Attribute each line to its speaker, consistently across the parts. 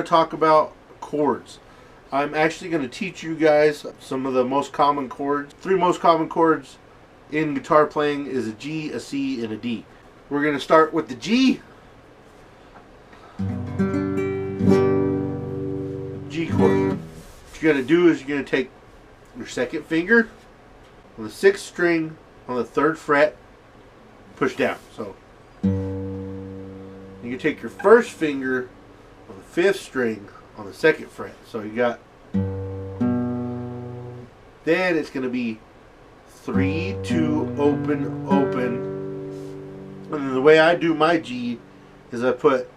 Speaker 1: to talk about chords. I'm actually going to teach you guys some of the most common chords. 3 most common chords in guitar playing is a G, a C, and a D. We're going to start with the G. G chord. What you're going to do is you're going to take your second finger on the 6th string on the 3rd fret, push down. So you can take your first finger on the 5th string on the 2nd fret. So you got, then it's going to be 3, 2, open, open. And then the way I do my G is I put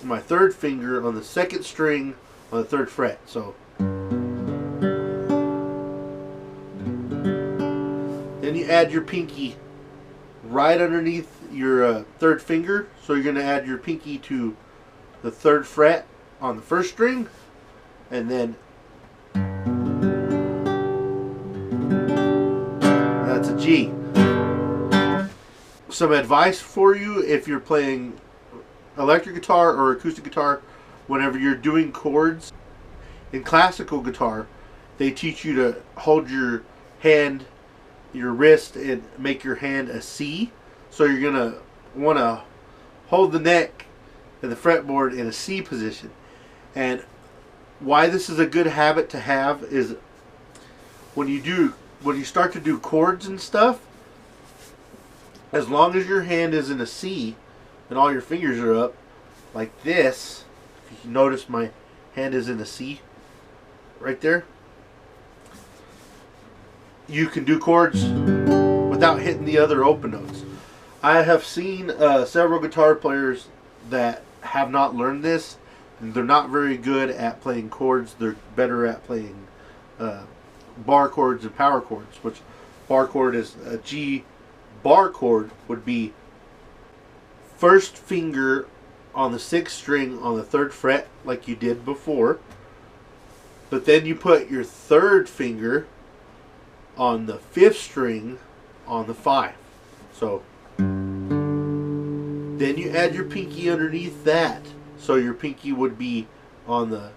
Speaker 1: my 3rd finger on the 2nd string on the 3rd fret. So then you add your pinky right underneath your 3rd finger. So you're going to add your pinky to the 3rd fret on the 1st string, and then that's a G. Some advice for you if you're playing electric guitar or acoustic guitar, whenever you're doing chords. In classical guitar, they teach you to hold your hand, your wrist, and make your hand a C. So you're going to want to hold the neck and the fretboard in a C position. And why this is a good habit to have is when you start to do chords and stuff, as long as your hand is in a C and all your fingers are up like this, if you notice my hand is in a C right there, you can do chords without hitting the other open notes. I have seen several guitar players that have not learned this, and they're not very good at playing chords. They're better at playing bar chords and power chords, which bar chord is a G. Bar chord would be 1st finger on the 6th string on the 3rd fret like you did before, but then you put your 3rd finger on the 5th string on the 5. So then you add your pinky underneath that. So your pinky would be on the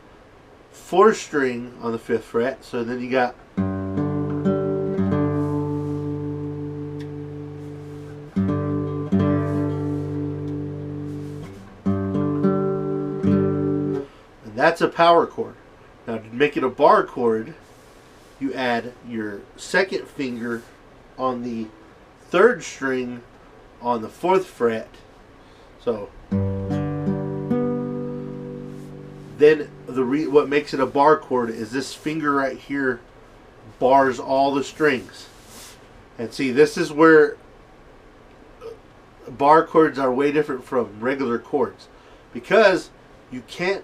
Speaker 1: 4th string on the 5th fret. So then you got, and that's a power chord. Now to make it a bar chord, you add your 2nd finger on the 3rd string on the 4th fret. So then what makes it a bar chord is this finger right here bars all the strings. And see, this is where bar chords are way different from regular chords, because you can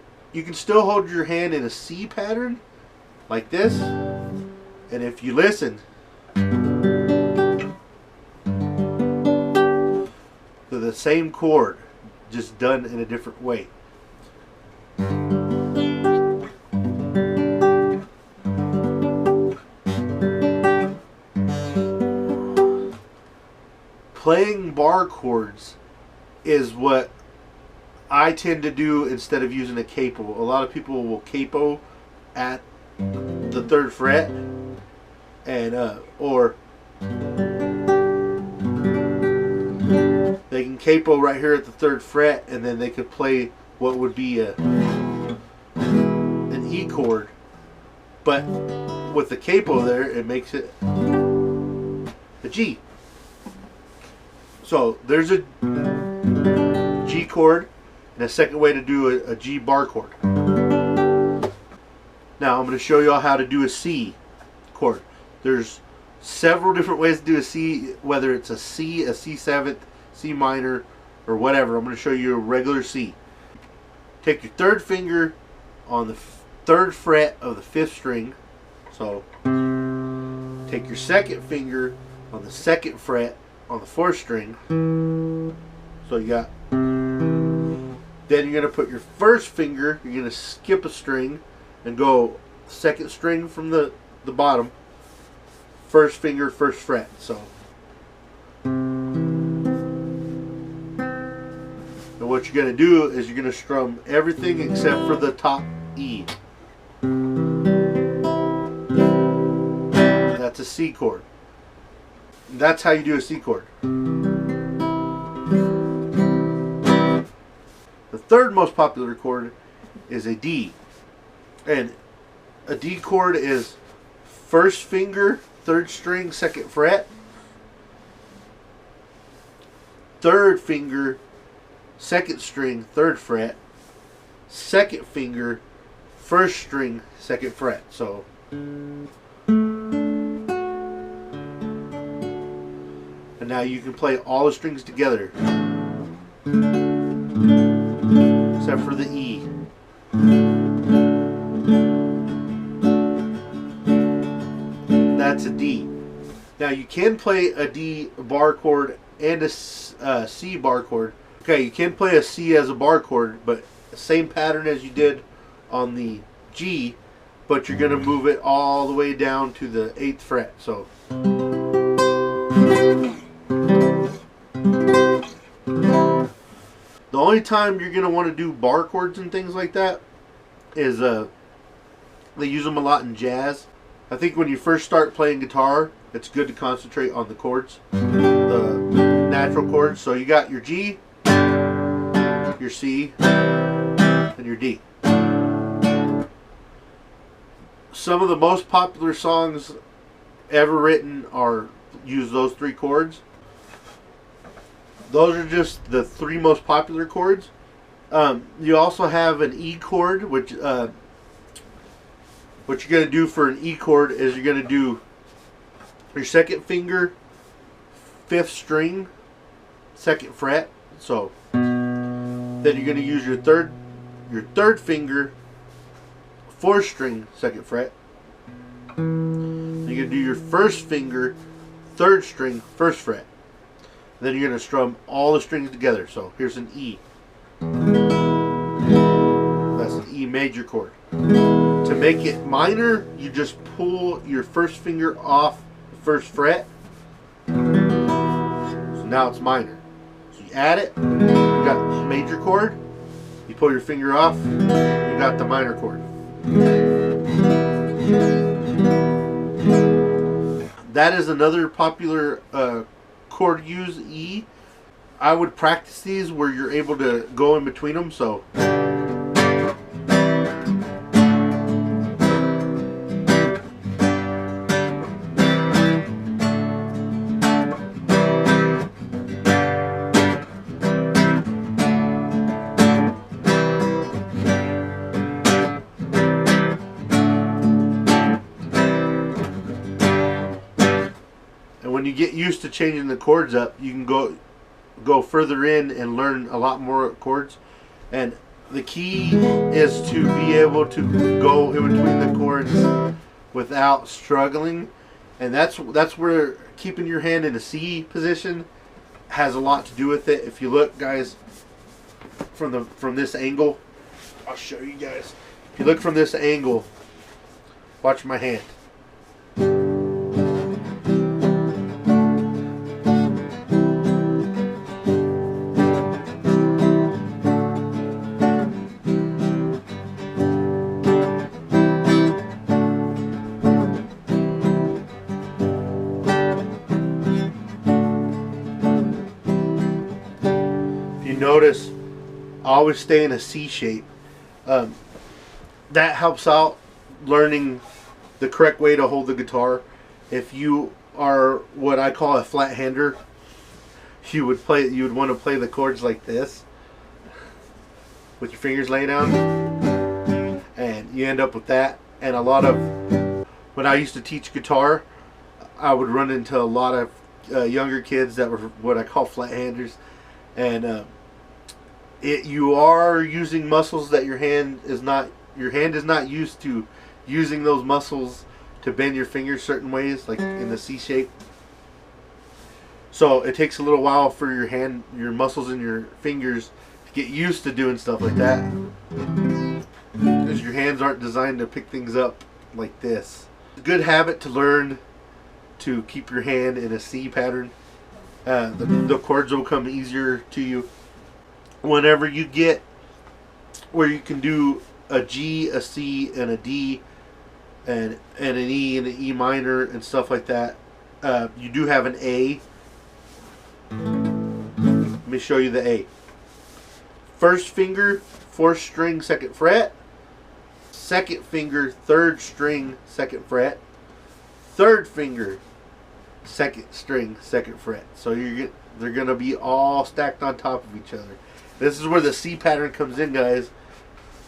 Speaker 1: still hold your hand in a C pattern like this, and if you listen to the same chord just done in a different way. Playing bar chords is what I tend to do instead of using a capo. A lot of people will capo at the 3rd fret, and or they can capo right here at the 3rd fret, and then they could play what would be an E chord, but with the capo there, it makes it a G. So there's a G chord and a second way to do a G bar chord. Now I'm going to show you all how to do a C chord. There's several different ways to do a C, whether it's a C, a C7, C minor, or whatever. I'm going to show you a regular C. Take your 3rd finger on the 3rd fret of the 5th string. So take your 2nd finger on the 2nd fret on the 4th string. So you got, then you're going to put your 1st finger, you're going to skip a string and go 2nd string from the bottom, 1st finger, 1st fret. So, and what what you're going to do is you're going to strum everything except for the top E. That's a C chord. That's how you do a C chord. The third most popular chord is a D. And a D chord is first finger, third string, second fret. Third finger, second string, third fret. Second finger, first string, second fret. So and now you can play all the strings together except for the E. That's a D. Now you can play a D bar chord and a C bar chord. Okay, you can play a C as a bar chord, but same pattern as you did on the G, but you're going to move it all the way down to the 8th fret. So the only time you're going to want to do bar chords and things like that is they use them a lot in jazz. I think when you first start playing guitar, it's good to concentrate on the chords, the natural chords. So you got your G, your C, and your D. Some of the most popular songs ever written use those three chords. Those are just the three most popular chords. You also have an E chord, which what you're going to do for an E chord is you're going to do your second finger, 5th string, 2nd fret. So then you're going to use your third finger, 4th string, 2nd fret. You're going to do your first finger, 3rd string, 1st fret. Then you're going to strum all the strings together. So here's an E. That's an E major chord. To make it minor, you just pull your first finger off the 1st fret. So now it's minor. So you add it, you got the major chord. You pull your finger off, you got the minor chord. That is another popular chord use, E. I would practice these where you're able to go in between them. So when you get used to changing the chords up, you can go further in and learn a lot more chords. And the key is to be able to go in between the chords without struggling. And that's where keeping your hand in a C position has a lot to do with it. If you look, guys, from this angle, I'll show you guys. If you look from this angle, watch my hand. Notice I always stay in a C shape. That helps out learning the correct way to hold the guitar. If you are what I call a flat hander, you would want to play the chords like this with your fingers laying down, and you end up with that. And a lot of when I used to teach guitar, I would run into a lot of younger kids that were what I call flat handers, and you are using muscles that your hand is not used to using those muscles to bend your fingers certain ways, like in the C shape. So it takes a little while for your muscles in your fingers to get used to doing stuff like that, because your hands aren't designed to pick things up like this. It's a good habit to learn to keep your hand in a C pattern. The chords will come easier to you. whenever you get where you can do a G, a C, and a D, and an E and an E minor and stuff like that, you do have an A. Let me show you the A. First finger, 4th string, 2nd fret. Second finger, 3rd string, 2nd fret. Third finger, 2nd string, 2nd fret. So they're gonna be all stacked on top of each other. This is where the C pattern comes in, guys.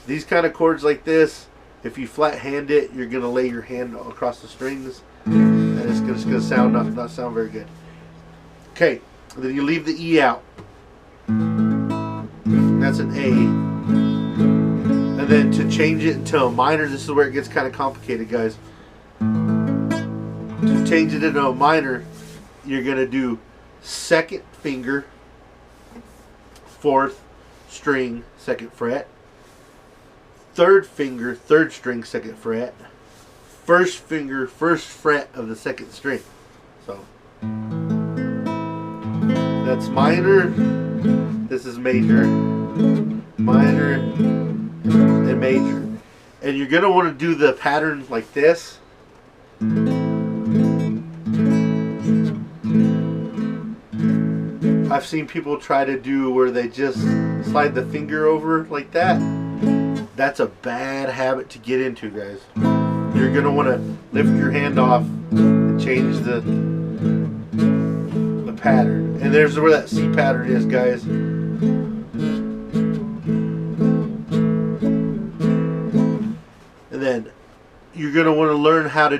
Speaker 1: These kind of chords like this, if you flat hand it, you're gonna lay your hand across the strings, and it's gonna sound not sound very good. Okay, then you leave the E out. That's an A. And then to change it into a minor, this is where it gets kind of complicated, guys. To change it into a minor, you're gonna do 2nd finger, 4th string, 2nd fret. 3rd finger, 3rd string, 2nd fret. 1st finger, 1st fret of the 2nd string. So that's minor. This is major, minor, and major. And you're gonna want to do the pattern like this. I've seen people try to do where they just slide the finger over like that. That's a bad habit to get into, guys. You're gonna want to lift your hand off and change the pattern. And there's where that C pattern is, guys. And then you're gonna want to learn how to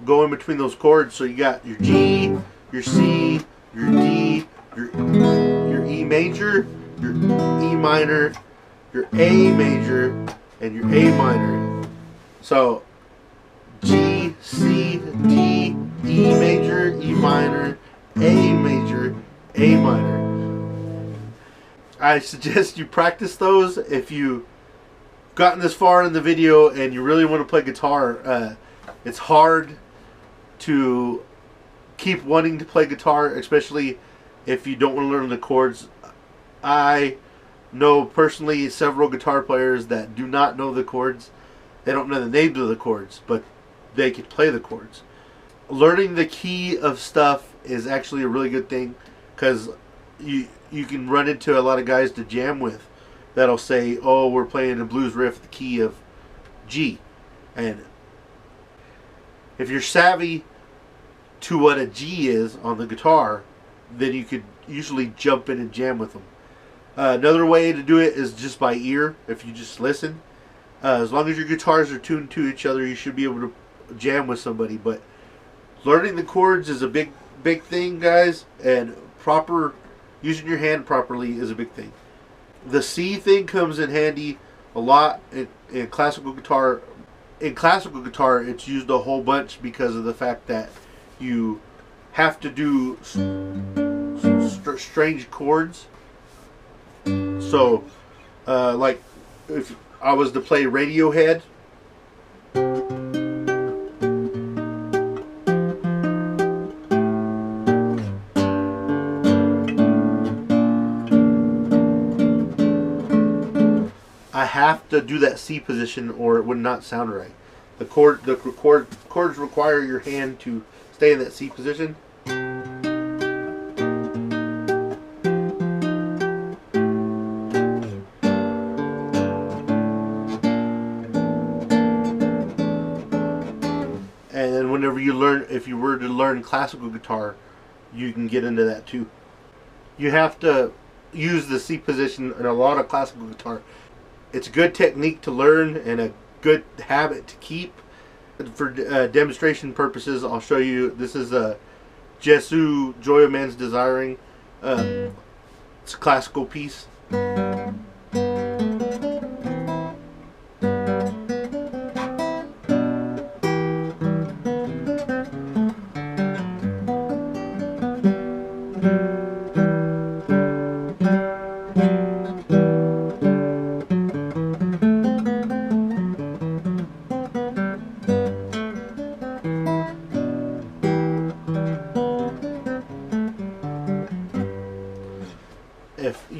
Speaker 1: go in between those chords. So you got your G, your C, your D, your E major, your E minor, your A major, and your A minor. So G, C, D, E major, E minor, A major, A minor. I suggest you practice those if you've gotten this far in the video and you really want to play guitar. It's hard to keep wanting to play guitar, especially if you don't want to learn the chords. I know personally several guitar players that do not know the chords. They don't know the names of the chords, but they can play the chords. Learning the key of stuff is actually a really good thing, because you can run into a lot of guys to jam with that'll say, oh, we're playing a blues riff the key of G. And if you're savvy to what a G is on the guitar, then you could usually jump in and jam with them. Another way to do it is just by ear, if you just listen. As long as your guitars are tuned to each other, you should be able to jam with somebody. But learning the chords is a big thing, guys, and using your hand properly is a big thing. The C thing comes in handy a lot in classical guitar. In classical guitar, it's used a whole bunch because of the fact that you have to do strange chords. So, like if I was to play Radiohead, I have to do that C position or it would not sound right. The chords require your hand to stay in that C position. And then whenever you learn, if you were to learn classical guitar, you can get into that too. You have to use the C position in a lot of classical guitar. It's a good technique to learn and a good habit to keep. For demonstration purposes, I'll show you. This is a Jesu, Joy of Man's Desiring. It's a classical piece.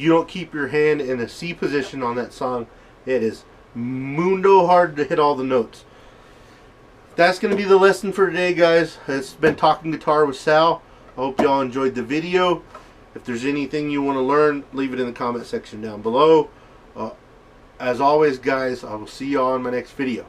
Speaker 1: you don't keep your hand in a C position on that song, it is mundo hard to hit all the notes. That's going to be the lesson for today, guys. It's been Talking Guitar with Sal. I hope y'all enjoyed the video. If there's anything you want to learn, leave it in the comment section down below. As always, guys, I will see y'all in my next video.